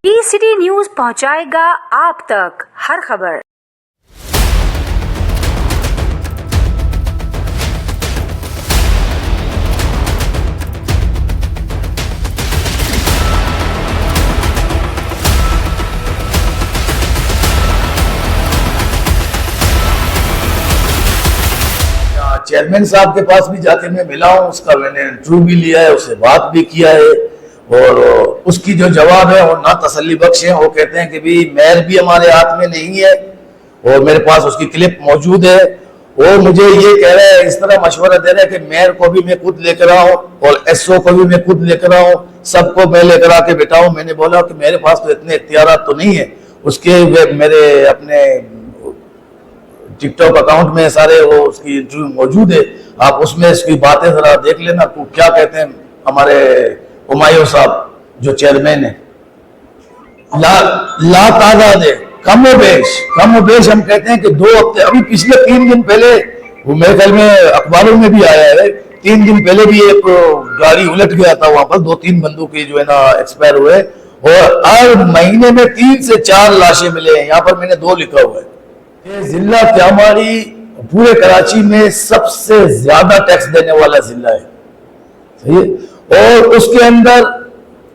City news पहुंचाएगा आप तक हर खबर। चेयरमैन साहब के पास भी जाके मैं मिला हूँ, उसका मैंने इंटरव्यू भी लिया है, उससे बात भी किया है और उसकी जो जवाब है वो ना तसल्ली बख्श है। वो कहते हैं कि भी मेयर भी हमारे हाथ में नहीं है और मेरे पास उसकी क्लिप मौजूद है। वो मुझे ये कह रहा है, इस तरह मशवरा दे रहा है कि मेयर को भी मैं खुद लेकर आऊं और एसओ को भी मैं खुद लेकर आऊं, सबको मैं लेकर आके बिठाऊं। मैंने बोला कि मेरे पास तो इतने इख्तियारात तो नहीं है। उसके मेरे अपने टिकटॉक अकाउंट में सारे वो उसकी इंटरव्यू मौजूद है, आप उसमें इसकी बातें जरा देख लेना। तो क्या कहते हैं हमारे हुमायूं साहब जो चेयरमैन है, ला तादाद है, कम बेश हम कहते हैं कि 2 हफ्ते, अभी पिछले 3 दिन पहले वो मेरे ख्याल में अखबारों में भी आया है, 3 दिन पहले भी एक गाड़ी उलट गया था, वहां पर 2-3 बंदूकें जो है ना एक्सपायर हुए और हर महीने में 3 से 4 लाशें मिले हैं। यहाँ पर मैंने 2 लिखा हुआ है। ये जिला क्यामाड़ी पूरे कराची में सबसे ज्यादा टैक्स देने वाला जिला है, सही है। और उसके अंदर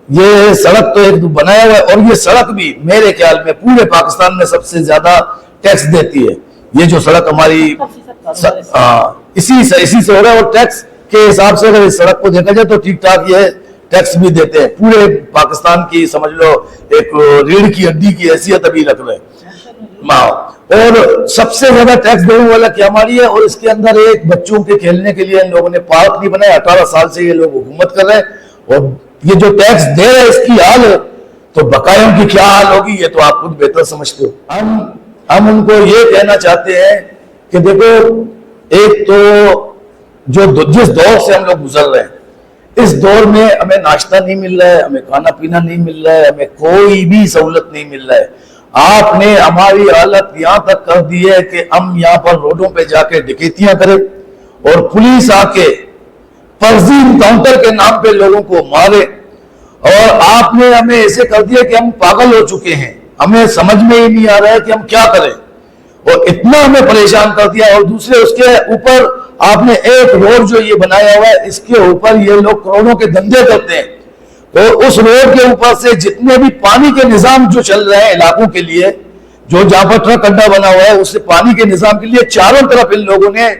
ये सड़क तो एक बनाया हुआ है और ये सड़क भी मेरे ख्याल में पूरे पाकिस्तान में सबसे ज्यादा टैक्स देती है। ये जो सड़क हमारी इसी से हो रहा है और टैक्स के हिसाब से अगर इस सड़क को देखा जाए तो ठीक ठाक ये टैक्स भी देते हैं। पूरे पाकिस्तान की समझ लो एक रीढ़ की हड्डी की हैसियत अभी रख रहे हैं और सबसे ज्यादा टैक्स देने वाला क्यामाड़ी है। और इसके अंदर एक बच्चों के खेलने के लिए इन लोगों ने पार्क नहीं बनाया, 18 साल से ये लोग हुकूमत कर रहे हैं और ये जो टैक्स दे रहे हैं इसकी हाल है तो बकायों की क्या हाल होगी ये तो आप खुद बेहतर समझते हो। हम उनको ये कहना चाहते हैं कि देखो, एक तो जिस दौर से हम लोग गुजर रहे हैं, इस दौर में हमें नाश्ता नहीं मिल रहा है, हमें खाना पीना नहीं मिल रहा है, हमें कोई भी सहूलत नहीं मिल रहा है। आपने हमारी हालत यहां तक कर दी है कि हम यहां पर रोडों पे जाके डकैतियां करें और पुलिस आके फर्जी इनकाउंटर के नाम पे लोगों को मारे। और आपने हमें ऐसे कर दिया कि हम पागल हो चुके हैं, हमें समझ में ही नहीं आ रहा है कि हम क्या करें और इतना हमें परेशान कर दिया। और दूसरे उसके ऊपर आपने एक रोड जो ये बनाया हुआ है, इसके ऊपर ये लोग करोड़ों के धंधे करते हैं। तो उस रोड के ऊपर से जितने भी पानी के निजाम जो चल रहे हैं इलाकों के लिए, जो जहां पर ट्रक अड्डा बना हुआ है, उससे पानी के निजाम के लिए चारों तरफ इन लोगों ने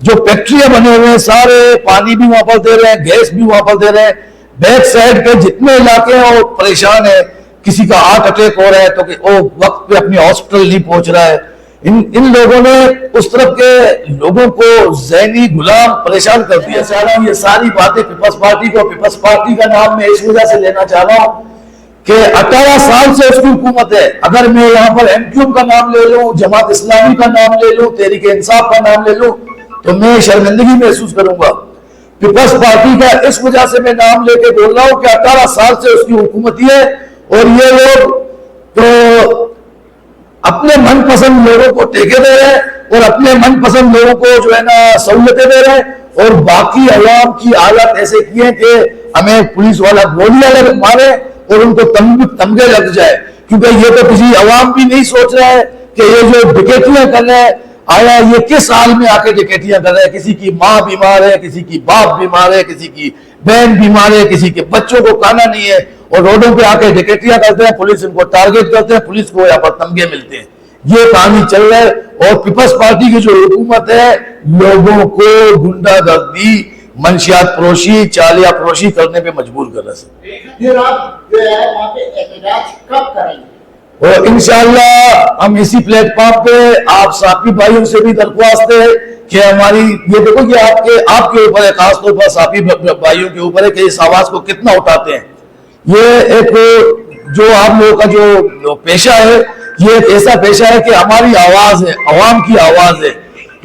जो फैक्ट्रियां बने हुए हैं, सारे पानी भी वहां पर दे रहे हैं, गैस भी वहां पर दे रहे हैं। बैक साइड के जितने इलाके हैं वो परेशान है, किसी का हार्ट अटैक हो रहा है तो वो वक्त पे अपनी हॉस्पिटल नहीं पहुंच रहा है। इन लोगों ने उस तरफ के लोगों को ज़हनी गुलाम परेशान कर दिया। चाह रहा हूं ये सारी बातें पीपल्स पार्टी का नाम मैं इस वजह से लेना चाह रहा हूं कि 18 साल से उसकी हुकूमत है। अगर मैं यहाँ पर एमक्यूएम का नाम ले लूं, जमात इस्लामी का नाम ले लूं, तहरीक इंसाफ का नाम ले लूं तो मैं शर्मिंदगी महसूस करूंगा। पीपल्स पार्टी का इस वजह से मैं नाम लेके बोल रहा हूं कि 18 साल से उसकी हुकूमत है और ये लोग तो अपने मनपसंद लोगों को टेके दे रहे हैं और अपने मनपसंद लोगों को जो है ना सहूलतें दे रहे हैं और बाकी अवाम की हालत ऐसे की है कि हमें पुलिस वाला गोलियां मारे और उनको तमगे लग जाए। क्योंकि ये तो किसी अवाम भी नहीं सोच रहा है कि ये जो डकैतियां कर रहे हैं, आया ये किस हाल में आके डकैतियां कर रहे हैं। किसी की माँ बीमार है, किसी की बाप बीमार है, किसी की बहन बीमार है, किसी के बच्चों को खाना नहीं है और रोडों पे आके डकैतियां करते हैं, पुलिस इनको टारगेट करते हैं, पुलिस को यहाँ पर तमगे मिलते हैं। ये कहानी चल रहा है और पीपल्स पार्टी की जो हुकूमत है लोगों को गुंडागर्दी, मंशियात फरोशी, चालिया फरोशी करने पे मजबूर कर रहा है। और इंशाअल्लाह हम इसी प्लेटफॉर्म पे आप साथी भाइयों से भी दरख्वास्त है कि हमारी ये देखो कि आपके ऊपर है, खासतौर पर साथी भाइयों के ऊपर है कि इस आवाज को कितना उठाते हैं। ये एक जो आप लोगों का जो पेशा है, ये एक ऐसा पेशा है कि हमारी आवाज है, अवाम की आवाज है।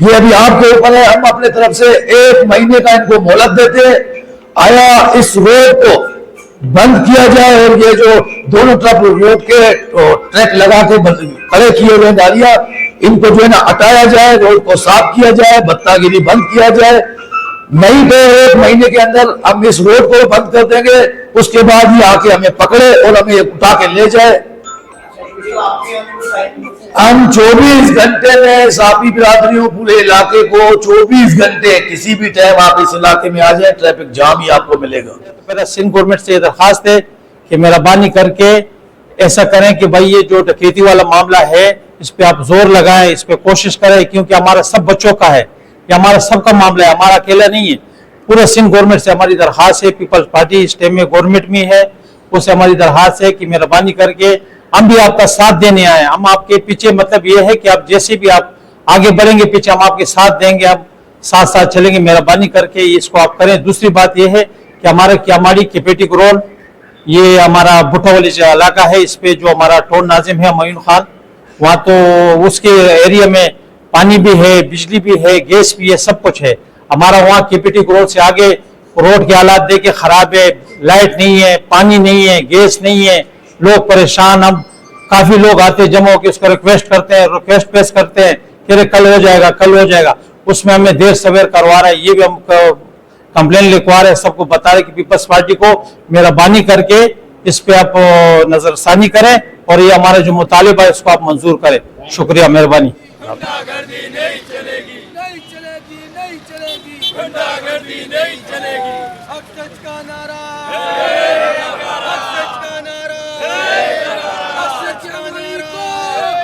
ये अभी आपके ऊपर है, हम अपने तरफ से 1 महीने का इनको मोहलत देते हैं। आया इस रोड को बंद किया जाए और ये जो दोनों तरफ रोड के ट्रैक लगा के खड़े किए हुए गाड़ियां, इनको जो है ना हटाया जाए, रोड को साफ किया जाए, बत्तागिरी बंद किया जाए नहीं तो 1 महीने के अंदर हम इस रोड को बंद कर देंगे, उसके बाद ये आके हमें पकड़े और हमें उठा के ले जाए। हम 24 घंटे में साफी बिरादरियों पूरे इलाके को 24 घंटे किसी भी टाइम आप इस इलाके में आ जाए, ट्रैफिक जाम ही आपको मिलेगा। मेरा सिंध गवर्नमेंट से दरखास्त है कि मेहरबानी करके ऐसा करें कि भाई ये जो डकैती वाला मामला है इस पे आप जोर लगाएं, इस पे कोशिश करें, क्योंकि हमारा सब बच्चों का है, ये हमारा सबका मामला है, हमारा अकेला नहीं है। पूरे सिंध गवर्नमेंट से हमारी दरखास्त है, पीपल्स पार्टी इस टाइम में गवर्नमेंट में है, उससे हमारी दरखास्त है कि मेहरबानी करके हम भी आपका साथ देने आए, हम आपके पीछे, मतलब ये है कि आप जैसे भी आप आगे बढ़ेंगे पीछे हम आपके साथ देंगे, आप साथ साथ चलेंगे, मेहरबानी करके इसको आप करें। दूसरी बात यह है कि हमारा क्यामाड़ी केपेटिक रोड, ये हमारा भुट्टो वाली इलाका है, इस पे जो हमारा टोन नाजिम है मयून खान, वहाँ तो उसके एरिया में पानी भी है, बिजली भी है, गैस भी है, सब कुछ है। हमारा वहाँ केपेटिक रोड से आगे रोड के हालात देखे खराब है, लाइट नहीं है, पानी नहीं है, गैस नहीं है, लोग परेशान। हम काफी लोग आते जमा होकर उसको रिक्वेस्ट करते हैं, रिक्वेस्ट पेश करते हैं कि अरे कल हो जाएगा, कल हो जाएगा, उसमें हमें देर सवेर करवा रहा है। ये भी हम कंप्लेन लिखवा रहे हैं, सबको बता रहे कि पीपल्स पार्टी को मेहरबानी करके इस पे आप नजरसानी करें और ये हमारा जो मुतालिबा है इसको आप मंजूर करें। शुक्रिया, मेहरबानी। गुंडागर्दी नहीं चलेगी, नहीं चलेगी, नहीं चलेगी, गुंडागर्दी नहीं चलेगी। हक सच का नारा, हक सच का नारा, हक सच का नारा।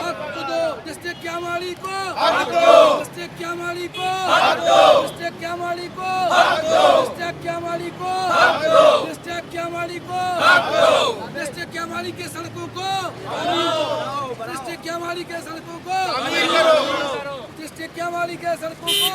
हक दो जिससे क्यामाड़ी को, हक दो जिससे क्यामाड़ी को, हक दो जिससे क्यामाड़ी को, हक दो जिससे क्यामाड़ी को, हक दो जिससे क्यामाड़ी को, हक दो जिससे क्यामाड़ी के सड़कों को, जिससे क्यामाड़ी के सड़कों को, जिससे क्यामाड़ी के सड़कों को